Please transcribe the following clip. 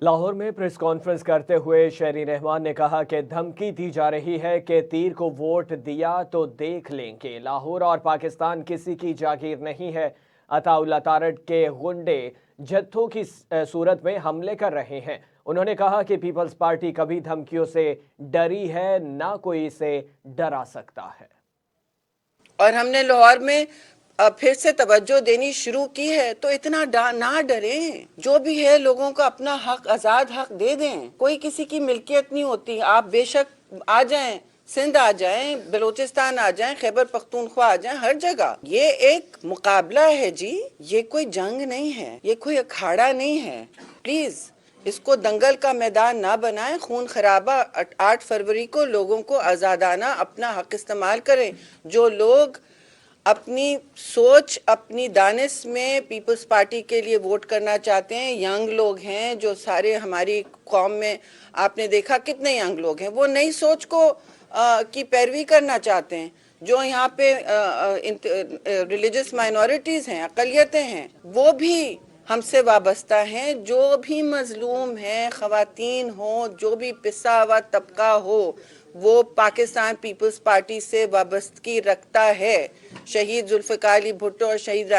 लाहौर में press conference करते हुए शहरी रहमान ने कहा कि धमकी दी जा रही है कि तीर को वोट दिया तो देख लेंगे। लाहौर और पाकिस्तान किसी की जागीर नहीं है। अताउल्ला तारड़ के गुंडे जत्थों की सूरत में हमले कर रहे हैं। उन्होंने कहा कि पीपल्स पार्टी कभी धमकियों से डरी है, ना कोई इसे डरा सकता है। और हमने लाहौर में फिर से तवज्जो देनी शुरू की है, तो इतना ना डरें। जो भी है लोगों को अपना हक, आजाद हक दे दें। कोई किसी की मिल्कियत नहीं होती। आप बेशक आ जाएं, सिंध आ जाएं, बलूचिस्तान आ जाएं, खैबर पख्तूनख्वा आ जाएं, हर जगह ये एक मुकाबला है जी। ये कोई जंग नहीं है, ये कोई अखाड़ा नहीं है। प्लीज इसको दंगल का मैदान ना बनाएं, खून खराबा। 8 फरवरी को लोगों को आजादाना अपना हक इस्तेमाल करें। जो लोग अपनी सोच, अपनी दानिश में पीपल्स पार्टी के लिए वोट करना चाहते हैं, यंग लोग हैं, जो सारे हमारी कौम में आपने देखा कितने यंग लोग हैं, वो नई सोच को की पैरवी करना चाहते हैं। जो यहाँ पे रिलीजियस माइनॉरिटीज़ हैं, अक़लियतें हैं, वो भी हमसे वाबस्ता हैं। जो भी मजलूम हैं, ख़वातीन हो, जो भी पिसा हुआ तबका हो, वो पाकिस्तान पीपल्स पार्टी से वाबस्तगी रखता है। शहीद जुल्फ़िकार अली भुट्टो और शहीद रानी